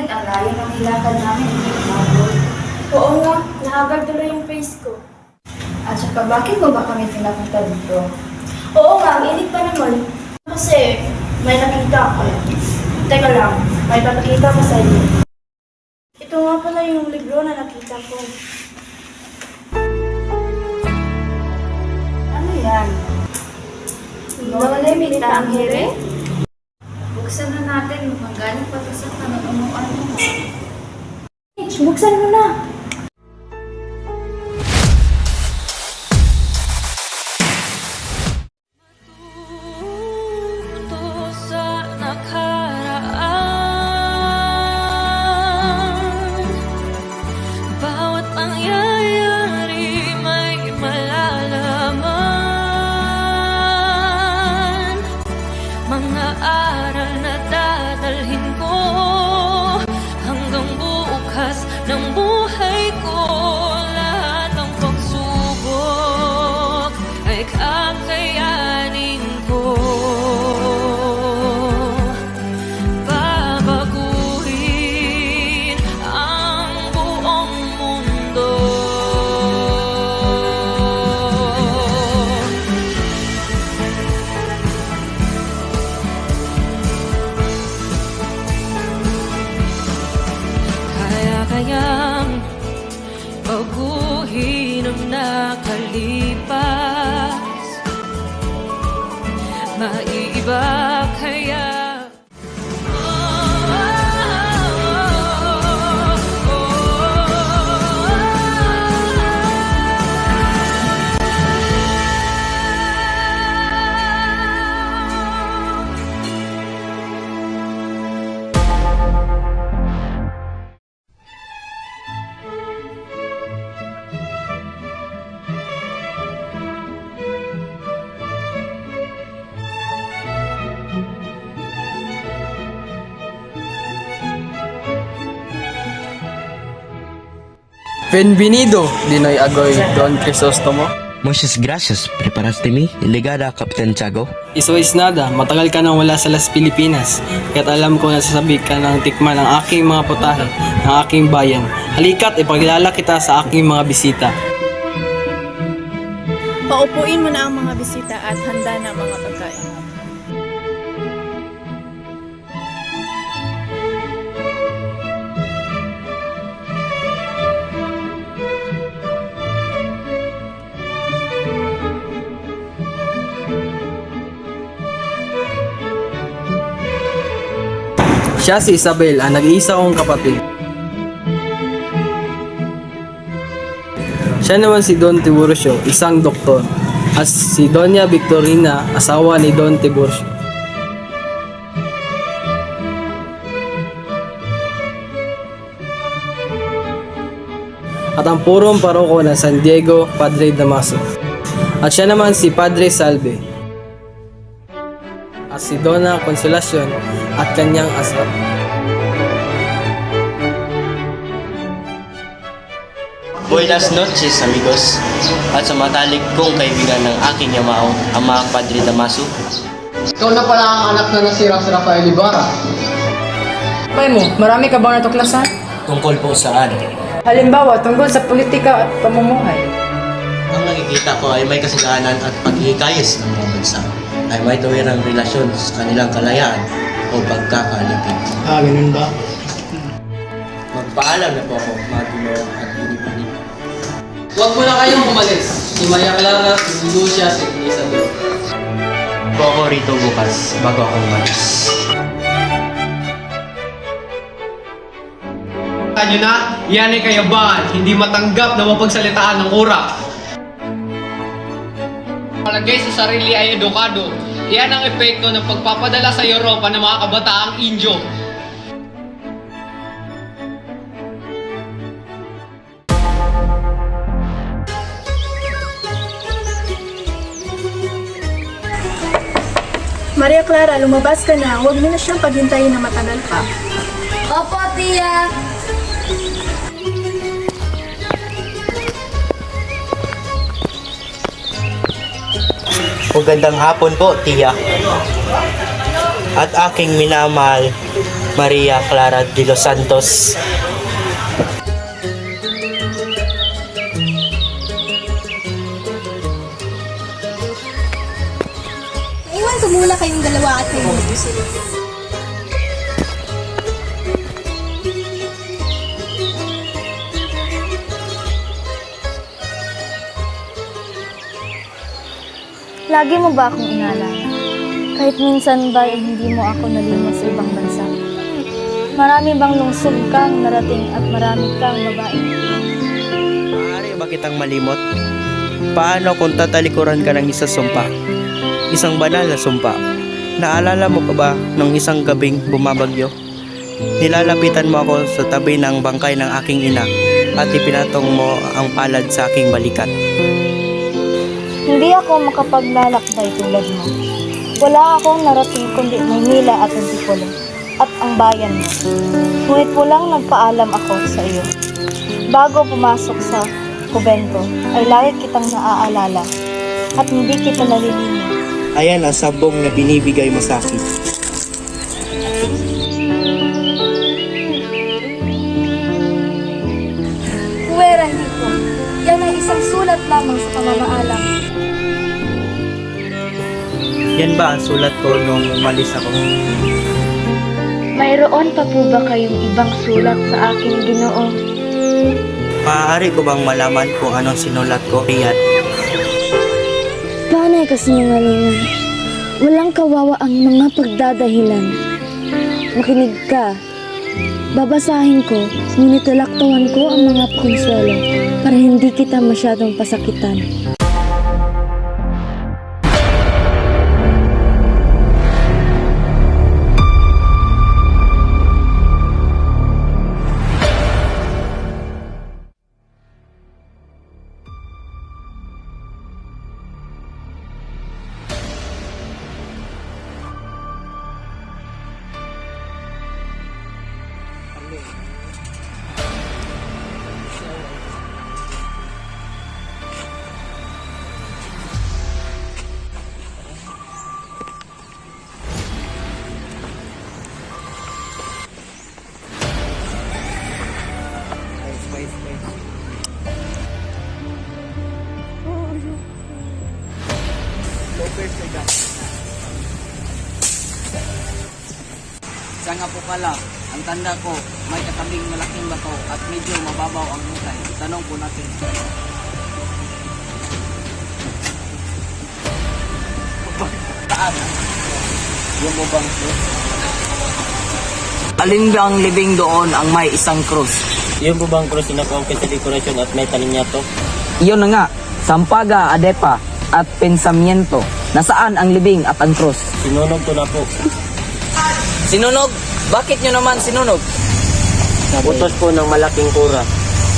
Ngunit ang layo ng nilakad namin, hindi umabot. Oo nga, nahagad tuloy yung face ko. At saka bakit mo ba kami pinapunta dito? Oo nga, ang init pa naman. Kasi may nakita ako. Teka lang, may papakita ko sa iyo. Ito nga pala yung libro na nakita ko. Ano yan? No Limit Tangere? Buksan na natin, mukhang galing pa ito sa kanunuan mo. Buksan mo na! Sa nakaraan, bawat pangyayari may malalaman. Mga aral na dadalhin ko hanggang bukas ng buhay ko. Lahat ng pagsubok ay kakayanin ko. Babaguhin ang buong mundo. Kayang baguhin ang nakalipas. Maiiba kaya. Bienvenido, Dinoy Agoy, Don Crisostomo. Muchas gracias, preparaste mi ligada, Captain Tiago. Iso is nada, matagal ka nang wala sa Las Pilipinas. Kaya't alam ko na sasabi ka ng tikman ng aking mga putahe, ng aking bayan. Halika't ipakilala kita sa aking mga bisita. Paupuin mo na ang mga bisita at handa na ang mga pagkain. Siya si Isabel, ang nag-iisa kong kapatid. Siya naman si Don Tiburcio, isang doktor. At si Doña Victorina, asawa ni Don Tiburcio. At ang purong paroko ng San Diego, Padre Damaso. At siya naman si Padre Salve. At si Dona Consolacion at kanyang asawa. Buenas noches, amigos. At sa matalik kong kaibigan ng aking yamaong ama, Padre Damaso. Ikaw na pala ang anak na nasira sa Rafael Ibarra. Pay mo, marami ka bang natuklasan? Tungkol po saan? Halimbawa, tungkol sa politika at pamumuhay. Ang nakikita ko ay may kasalanan at paghihikayos ng mga bansa ay may tuwirang relasyon sa kanilang kalayaan o pagkakalipid. Ganun ba? Magpaalam na po ako, mga Ginoo at Pinipini. Huwag mo na kayong umalis. Si Maria Clara, si Lucia, si Isabel. Po ako rito bukas bago ako umalis. Ano na? Yan ay kayabangan, hindi matanggap na mapagsalitaan ng kurap. Palagay sa sarili ay edukado. Yan ang epekto ng pagpapadala sa Europa ng mga kabataang Indio. Maria Clara, lumabas ka na. Huwag mo na siyang paghintayin na matagal pa. Opo, tiya! Magandang hapon po, tiya. At aking minamahal Maria Clara de los Santos. Iwan ko muna kayong dalawa at kayo mag-usap. Lagi mo ba akong inaalala? Kahit minsan ba hindi mo ako nalinis sa ibang bansa? Marami bang lungsod kang narating at marami kang babaeng? Maaari ba kitang malimot? Paano kung tatalikuran ka ng isang sumpa? Isang banal na sumpa. Naalala mo ka ba nung isang gabing bumabagyo? Nilalapitan mo ako sa tabi ng bangkay ng aking ina at ipinatong mo ang palad sa aking balikat. Hindi ako makapaglalakbay tulad mo. Wala akong narating kundi Maynila at Antipolo at ang bayan mo. Ngunit walang nagpaalam ako sa iyo. Bago pumasok sa kubento ay lagi kitang naaalala at hindi kita nalilimutan. Ayan ang sabong na binibigay mo sa akin. Puwera Nico, yan ay isang sulat lamang sa pamamaalam. Yan ba ang sulat ko nung umalis ako? Mayroon pa po ba kayong ibang sulat sa aking Ginoo? Maaari ko bang malaman kung anong sinulat ko, Riyad? Panay kasinungalingan. Walang kawawa ang mga pagdadahilan. Makinig ka. Babasahin ko, ngunit talaktawan ko ang mga konsuelo para hindi kita masyadong pasakitan. Sa nga po pala, ang tanda ko, may katabing malaking bato at medyo mababaw ang hukay. Itanong po natin. Saan? Yung mo bang krus? Alin ba ang libing doon ang may isang krus? Yung po bang krus na pangkit sa dekorasyon at may talinyato? Iyon na nga, Sampaga, Adepa, at Pensamiento. Nasaan ang libing at ang krus? Sinunog ko na po. Sinunog? Bakit nyo naman sinunog? Utos po ng malaking kura.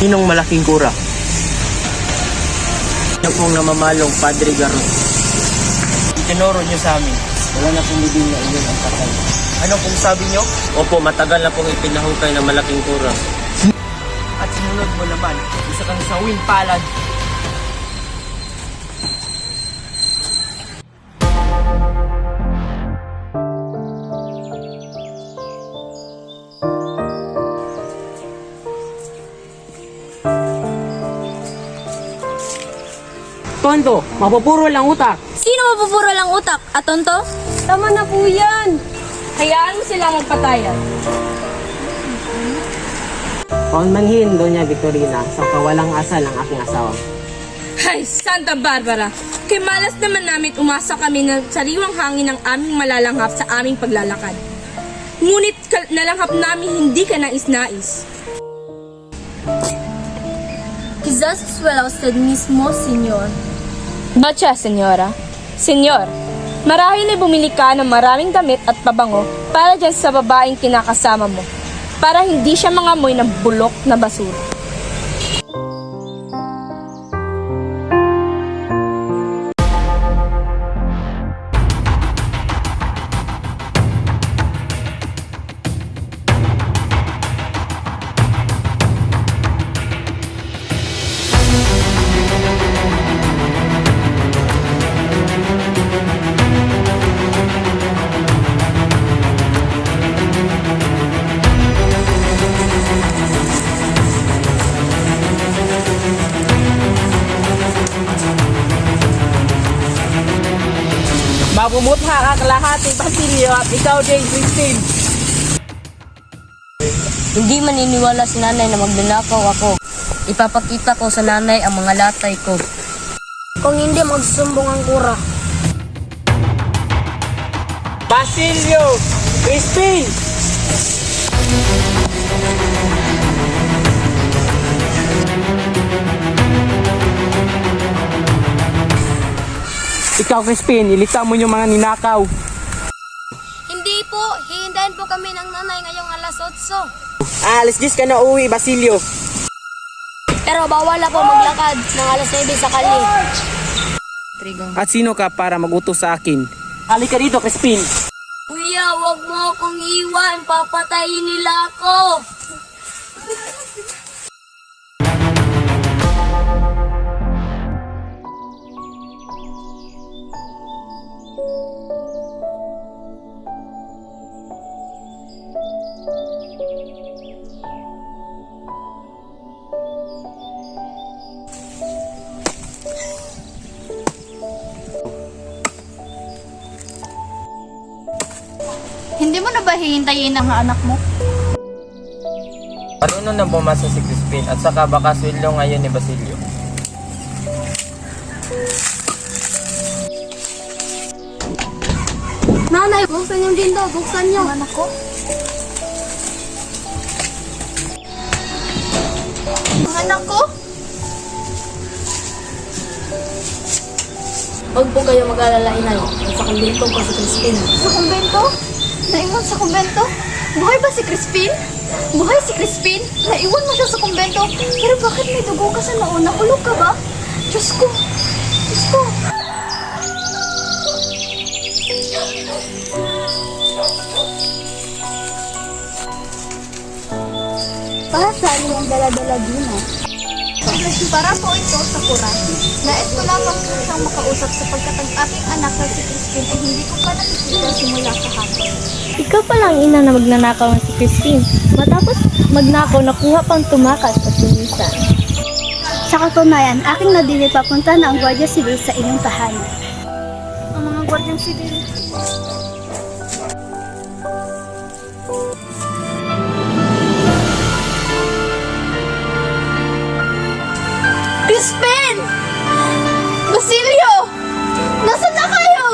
Sinong malaking kura? Yung pong namamalong Padre Garo. Itinuro nyo sa amin. Wala na pong libing na iyon ang patay. Ano pong sabi nyo? Opo, matagal na pong ipinahukay ng malaking kura. At sinunod mo naman, isa kang sawing palad. Tonto, mapupuro lang utak. Sino mapupuro lang utak? At tonto? Tama na po yan. Hayaan mo silang magpatayan. Paunmanhin, Doña Victorina, sa kawalang asal ng aking asawa. Ay, Santa Barbara! Kay malas naman namin umasa kami ng sariwang hangin ng aming malalanghap sa aming paglalakad. Ngunit nalanghap namin hindi ka nais-nais. Quizás suela usted mismo, señor. Bacha, senyora. Senyor, marahil ay bumili ka ng maraming damit at pabango para dyan sa babaeng kinakasama mo, para hindi siya mangamoy ng bulok na basura. Bumutha ka kalahati, Basilio, at ikaw din, Christine. Hindi maniniwala si nanay na magnanakaw ako. Ipapakita ko sa nanay ang mga latay ko. Kung hindi, magsusumbong ang kura. Basilio! Christine! Ikaw, Crispin, ilita mo yung mga ninakaw. Hindi po, hihintayin po kami ng nanay ngayong alas 8. Alas 10 ka na uwi, Basilio. Pero bawal na po maglakad ng alas 9 sa kali. At sino ka para magutos sa akin? Halika dito, Crispin. Kuya, wag mo akong iwan. Papatayin nila ako. Hindi mo na ba hihintayin ang anak mo? Marunong na bumasa si Crispin at saka baka sweldo ngayon ni Basilio. Nanay, buksan yung window. Buksan niyo. Anak ko? Ang anak ko? Huwag po kayo mag-alala, inay. Sa kumbento ko si Christine. Sa kumbento? Naiwan sa kumbento? Buhay ba si Crispin? Buhay si Crispin? Naiwan mo siya sa kumbento? Pero bakit may dugo ka sa nauna? Kulog ka ba? Diyos ko! Diyos ko! Para saan yung dala-dala din Para po ito sa Quran. Nais ko lamang po siyang makausap sapagkat ang aking anak na si Crispin ay hindi ko pa nakikita simula kahapon. Ikaw pala ang ina na magnanakaw ng si Christine. Matapos magnakaw, nakuha pang tumakas at lumisan. Sa katunayan, aking nadili papunta na ang Guardia Civil sa inyong tahanan. Ang mga Guardian Civil. Crispin! Basilio! Nasaan na kayo?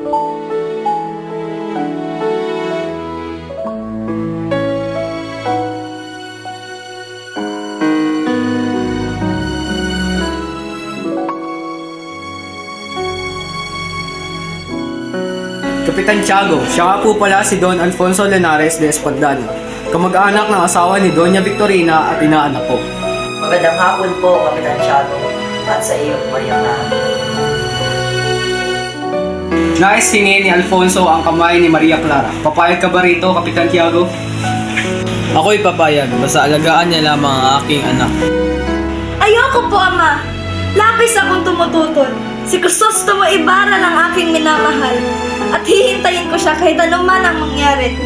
Kapitan Tiago, siya nga po pala si Don Alfonso Linares de Espadano, kamag-anak ng asawa ni Doña Victorina at inaanak ko. Magandang hapon po, Kapitan Tiago, at sa iyo, Maria Clara. Nais hingin ni Alfonso ang kamay ni Maria Clara. Papayag ka ba rito, Kapitan Tiago? Ako'y papayag, basta alagaan niya lamang ang aking anak. Ayoko po, Ama. Lapis akong tumututol. Si Crisostomo Ibarra ang aking minamahal. At hihintayin ko siya kahit anuman ang mangyari.